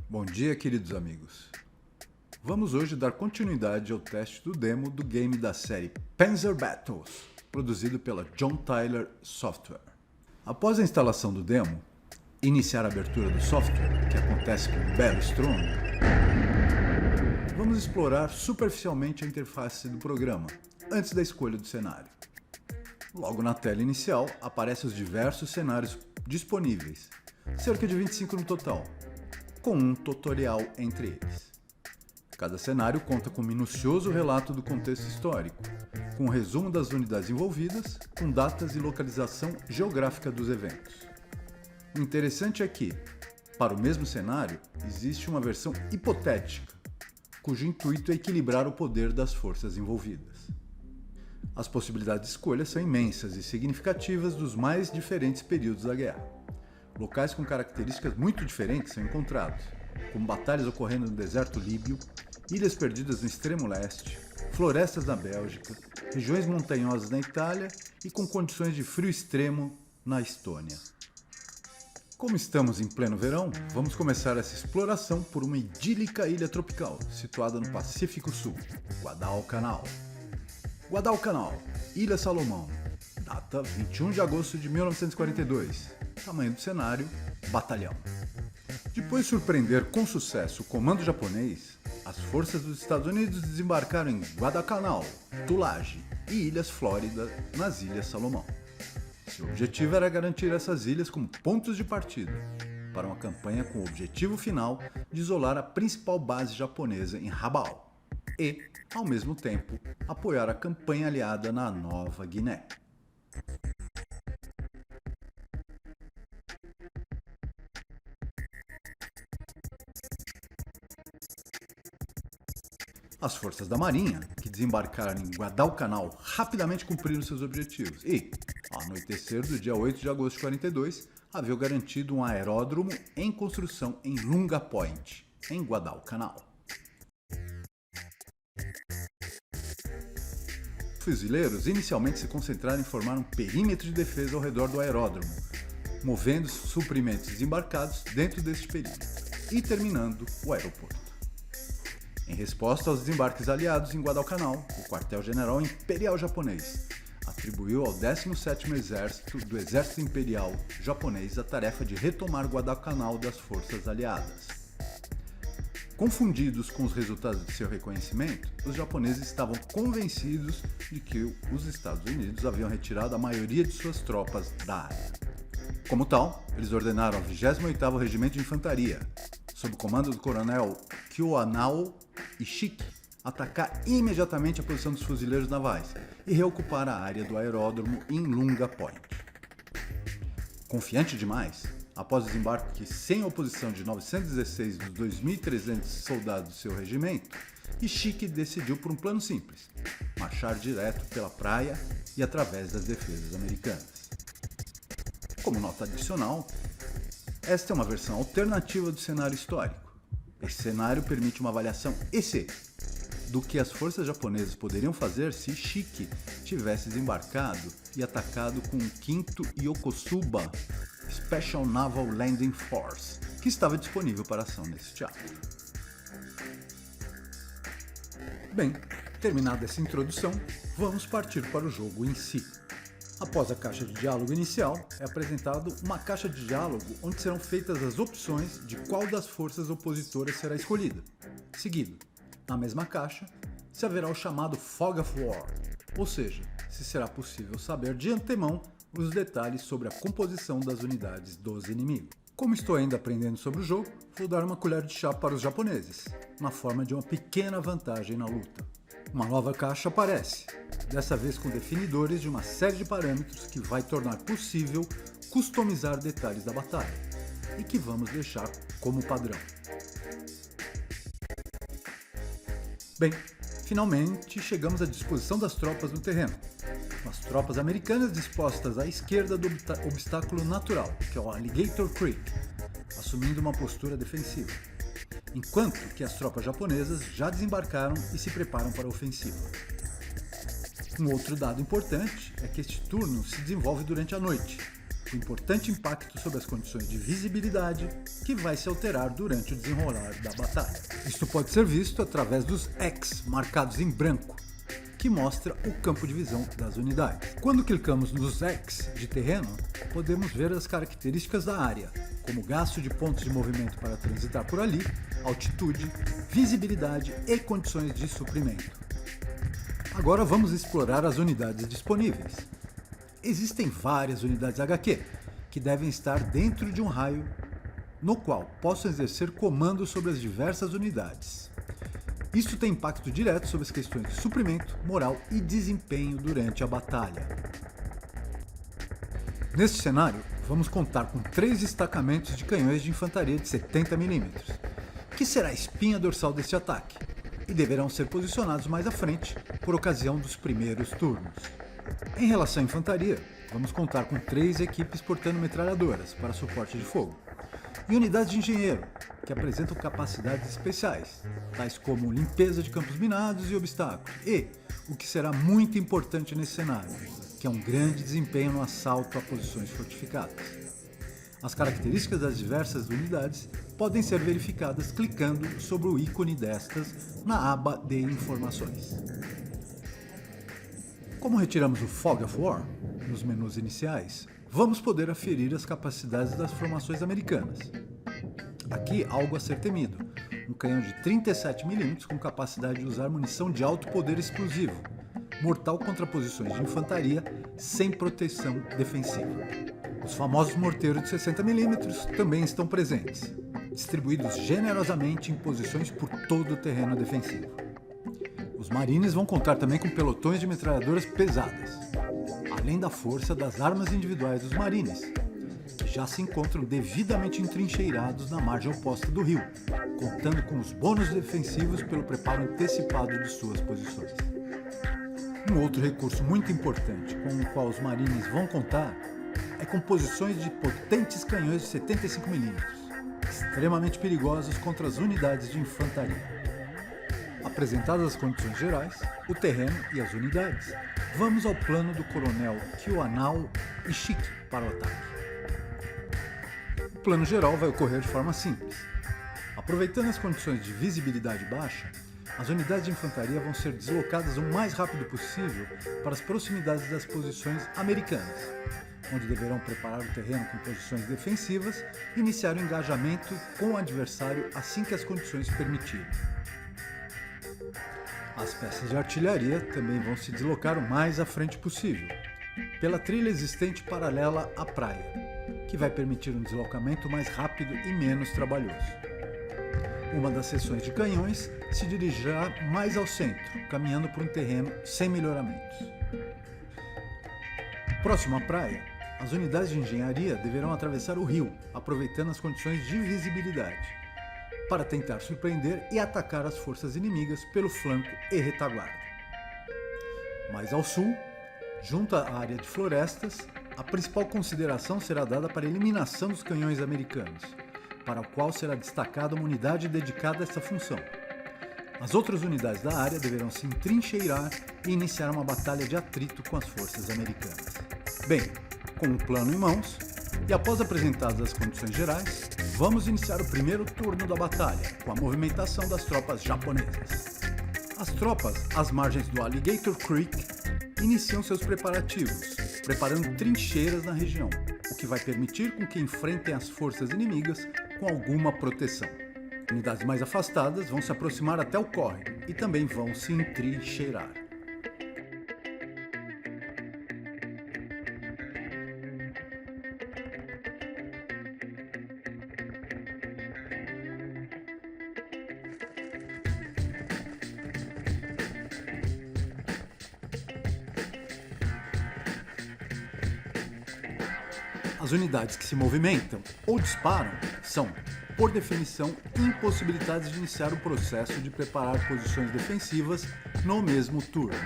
Bom dia, queridos amigos. Vamos hoje dar continuidade ao teste do demo do game da série Panzer Battles, produzido pela John Tyler Software. Após a instalação do demo, iniciar a abertura do software, que acontece com um belo estrondo, vamos explorar superficialmente a interface do programa, antes da escolha do cenário. Logo na tela inicial, aparecem os diversos cenários disponíveis, cerca de 25 no total, com um tutorial entre eles. Cada cenário conta com um minucioso relato do contexto histórico, com um resumo das unidades envolvidas, com datas e localização geográfica dos eventos. O interessante é que, para o mesmo cenário, existe uma versão hipotética, cujo intuito é equilibrar o poder das forças envolvidas. As possibilidades de escolha são imensas e significativas dos mais diferentes períodos da guerra. Locais com características muito diferentes são encontrados, como batalhas ocorrendo no deserto líbio, ilhas perdidas no extremo leste, florestas na Bélgica, regiões montanhosas na Itália e com condições de frio extremo na Estônia. Como estamos em pleno verão, vamos começar essa exploração por uma idílica ilha tropical situada no Pacífico Sul, Guadalcanal. Guadalcanal, Ilha Salomão, data 21 de agosto de 1942, tamanho do cenário, batalhão. Depois de surpreender com sucesso o comando japonês, as forças dos Estados Unidos desembarcaram em Guadalcanal, Tulagi e Ilhas Flórida, nas Ilhas Salomão. Seu objetivo era garantir essas ilhas como pontos de partida para uma campanha com o objetivo final de isolar a principal base japonesa em Rabaul e, ao mesmo tempo, apoiar a campanha aliada na Nova Guiné. As forças da Marinha, que desembarcaram em Guadalcanal, rapidamente cumpriram seus objetivos e, ao anoitecer do dia 8 de agosto de 42, haviam garantido um aeródromo em construção em Lunga Point, em Guadalcanal. Os fuzileiros inicialmente se concentraram em formar um perímetro de defesa ao redor do aeródromo, movendo suprimentos desembarcados dentro deste perímetro e terminando o aeroporto. Em resposta aos desembarques aliados em Guadalcanal, o quartel-general imperial japonês atribuiu ao 17º Exército do Exército Imperial Japonês a tarefa de retomar Guadalcanal das forças aliadas. Confundidos com os resultados de seu reconhecimento, os japoneses estavam convencidos de que os Estados Unidos haviam retirado a maioria de suas tropas da área. Como tal, eles ordenaram ao 28º Regimento de Infantaria, sob o comando do coronel Kyoanao Ishiki, atacar imediatamente a posição dos fuzileiros navais e reocupar a área do aeródromo em Lunga Point. Confiante demais, após o desembarque sem oposição de 916 dos 2.300 soldados do seu regimento, Ishiki decidiu por um plano simples: marchar direto pela praia e através das defesas americanas. Como nota adicional, esta é uma versão alternativa do cenário histórico. Esse cenário permite uma avaliação EC do que as forças japonesas poderiam fazer se Ishiki tivesse desembarcado e atacado com o 5º Yokosuba Special Naval Landing Force, que estava disponível para ação nesse teatro. Bem, terminada essa introdução, vamos partir para o jogo em si. Após a caixa de diálogo inicial, é apresentado uma caixa de diálogo onde serão feitas as opções de qual das forças opositoras será escolhida. Seguido, na mesma caixa, se haverá o chamado Fog of War, ou seja, se será possível saber de antemão os detalhes sobre a composição das unidades dos inimigos. Como estou ainda aprendendo sobre o jogo, vou dar uma colher de chá para os japoneses, na forma de uma pequena vantagem na luta. Uma nova caixa aparece, dessa vez com definidores de uma série de parâmetros que vai tornar possível customizar detalhes da batalha, e que vamos deixar como padrão. Bem, finalmente chegamos à disposição das tropas no terreno. As tropas americanas dispostas à esquerda do obstáculo natural, que é o Alligator Creek, assumindo uma postura defensiva, enquanto que as tropas japonesas já desembarcaram e se preparam para a ofensiva. Um outro dado importante é que este turno se desenvolve durante a noite, com importante impacto sobre as condições de visibilidade que vai se alterar durante o desenrolar da batalha. Isto pode ser visto através dos X marcados em branco, que mostra o campo de visão das unidades. Quando clicamos nos X de terreno, podemos ver as características da área, como gasto de pontos de movimento para transitar por ali, altitude, visibilidade e condições de suprimento. Agora vamos explorar as unidades disponíveis. Existem várias unidades HQ, que devem estar dentro de um raio no qual possam exercer comandos sobre as diversas unidades. Isso tem impacto direto sobre as questões de suprimento, moral e desempenho durante a batalha. Neste cenário, vamos contar com 3 destacamentos de canhões de infantaria de 70 mm, que será a espinha dorsal deste ataque, e deverão ser posicionados mais à frente por ocasião dos primeiros turnos. Em relação à infantaria, vamos contar com 3 equipes portando metralhadoras para suporte de fogo, e unidades de engenheiro, que apresentam capacidades especiais, tais como limpeza de campos minados e obstáculos, e, o que será muito importante nesse cenário, que é um grande desempenho no assalto a posições fortificadas. As características das diversas unidades podem ser verificadas clicando sobre o ícone destas na aba de informações. Como retiramos o Fog of War nos menus iniciais, vamos poder aferir as capacidades das formações americanas. Aqui, algo a ser temido, um canhão de 37 mm com capacidade de usar munição de alto poder explosivo, mortal contra posições de infantaria sem proteção defensiva. Os famosos morteiros de 60 mm também estão presentes, distribuídos generosamente em posições por todo o terreno defensivo. Os marines vão contar também com pelotões de metralhadoras pesadas, além da força das armas individuais dos marines, que já se encontram devidamente entrincheirados na margem oposta do rio, contando com os bônus defensivos pelo preparo antecipado de suas posições. Um outro recurso muito importante com o qual os marines vão contar é com posições de potentes canhões de 75 mm, extremamente perigosos contra as unidades de infantaria. Apresentadas as condições gerais, o terreno e as unidades, vamos ao plano do coronel Kyoanao Ishiki para o ataque. O plano geral vai ocorrer de forma simples. Aproveitando as condições de visibilidade baixa, as unidades de infantaria vão ser deslocadas o mais rápido possível para as proximidades das posições americanas, onde deverão preparar o terreno com posições defensivas e iniciar o engajamento com o adversário assim que as condições permitirem. As peças de artilharia também vão se deslocar o mais à frente possível, pela trilha existente paralela à praia, que vai permitir um deslocamento mais rápido e menos trabalhoso. Uma das seções de canhões se dirigirá mais ao centro, caminhando por um terreno sem melhoramentos. Próximo à praia, as unidades de engenharia deverão atravessar o rio, aproveitando as condições de visibilidade, para tentar surpreender e atacar as forças inimigas pelo flanco e retaguarda. Mais ao sul, junto à área de florestas, a principal consideração será dada para a eliminação dos canhões americanos, para o qual será destacada uma unidade dedicada a essa função. As outras unidades da área deverão se entrincheirar e iniciar uma batalha de atrito com as forças americanas. Bem, com o plano em mãos, e após apresentadas as condições gerais, vamos iniciar o primeiro turno da batalha, com a movimentação das tropas japonesas. As tropas às margens do Alligator Creek iniciam seus preparativos, preparando trincheiras na região, o que vai permitir com que enfrentem as forças inimigas com alguma proteção. Unidades mais afastadas vão se aproximar até o córrego e também vão se entrincheirar. As unidades que se movimentam ou disparam são, por definição, impossibilitadas de iniciar o processo de preparar posições defensivas no mesmo turno.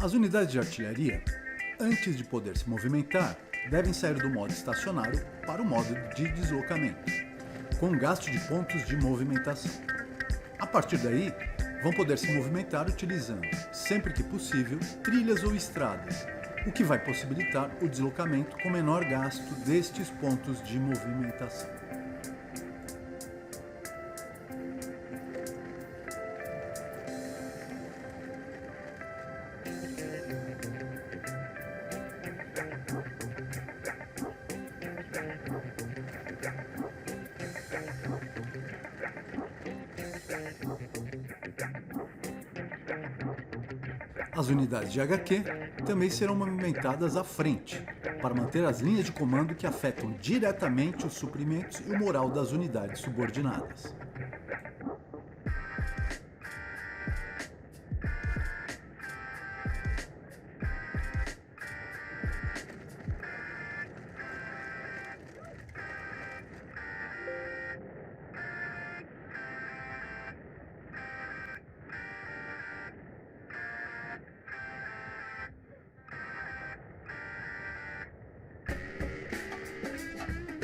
As unidades de artilharia, antes de poder se movimentar, devem sair do modo estacionário para o modo de deslocamento, com gasto de pontos de movimentação. A partir daí, vão poder se movimentar utilizando, sempre que possível, trilhas ou estradas, o que vai possibilitar o deslocamento com menor gasto destes pontos de movimentação. As unidades de HQ também serão movimentadas à frente, para manter as linhas de comando que afetam diretamente os suprimentos e o moral das unidades subordinadas.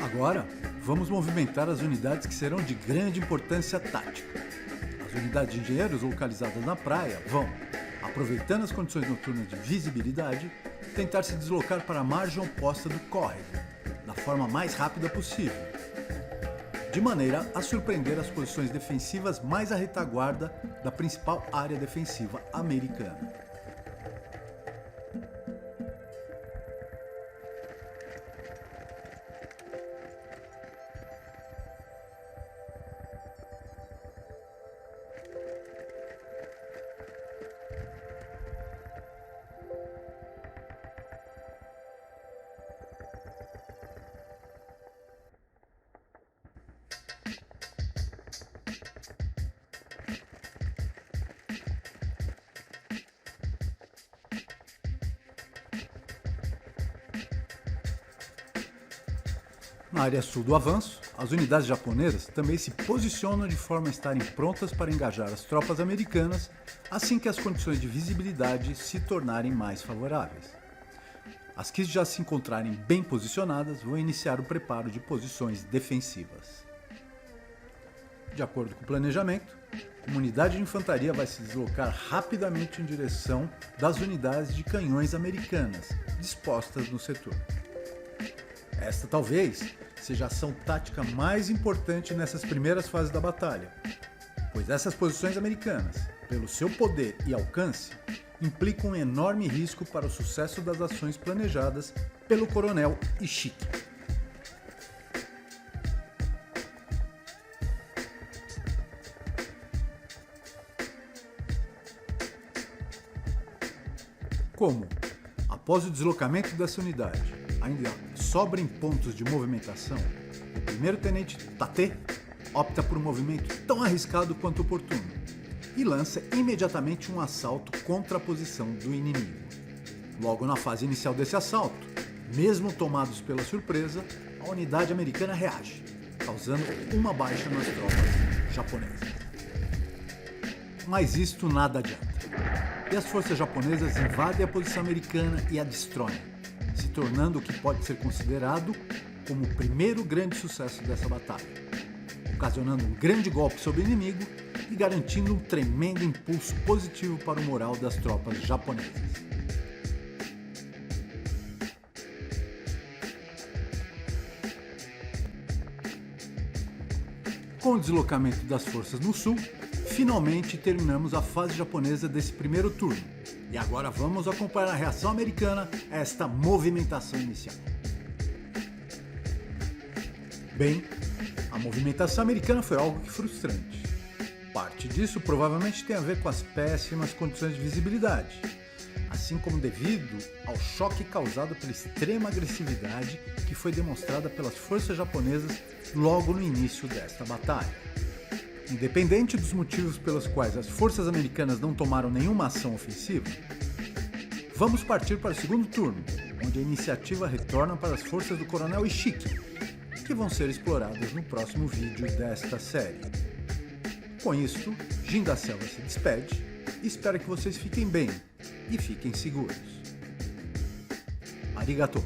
Agora, vamos movimentar as unidades que serão de grande importância tática. As unidades de engenheiros localizadas na praia vão, aproveitando as condições noturnas de visibilidade, tentar se deslocar para a margem oposta do córrego, da forma mais rápida possível, de maneira a surpreender as posições defensivas mais à retaguarda da principal área defensiva americana. Na área sul do avanço, as unidades japonesas também se posicionam de forma a estarem prontas para engajar as tropas americanas assim que as condições de visibilidade se tornarem mais favoráveis. As que já se encontrarem bem posicionadas vão iniciar o preparo de posições defensivas. De acordo com o planejamento, uma unidade de infantaria vai se deslocar rapidamente em direção das unidades de canhões americanas dispostas no setor. Esta talvez seja a ação tática mais importante nessas primeiras fases da batalha, pois essas posições americanas, pelo seu poder e alcance, implicam um enorme risco para o sucesso das ações planejadas pelo coronel Ishiki. Como, após o deslocamento dessa unidade, ainda sobrem pontos de movimentação, o primeiro-tenente Tate opta por um movimento tão arriscado quanto oportuno e lança imediatamente um assalto contra a posição do inimigo. Logo na fase inicial desse assalto, mesmo tomados pela surpresa, a unidade americana reage, causando uma baixa nas tropas japonesas. Mas isto nada adianta, e as forças japonesas invadem a posição americana e a destroem, se tornando o que pode ser considerado como o primeiro grande sucesso dessa batalha, ocasionando um grande golpe sobre o inimigo e garantindo um tremendo impulso positivo para o moral das tropas japonesas. Com o deslocamento das forças no sul, finalmente terminamos a fase japonesa desse primeiro turno. E agora vamos acompanhar a reação americana a esta movimentação inicial. Bem, a movimentação americana foi algo que frustrante. Parte disso provavelmente tem a ver com as péssimas condições de visibilidade, assim como devido ao choque causado pela extrema agressividade que foi demonstrada pelas forças japonesas logo no início desta batalha. Independente dos motivos pelos quais as forças americanas não tomaram nenhuma ação ofensiva, vamos partir para o segundo turno, onde a iniciativa retorna para as forças do coronel Ishiki, que vão ser exploradas no próximo vídeo desta série. Com isto, Jin da Selva se despede e espero que vocês fiquem bem. e fiquem seguros. Arigato!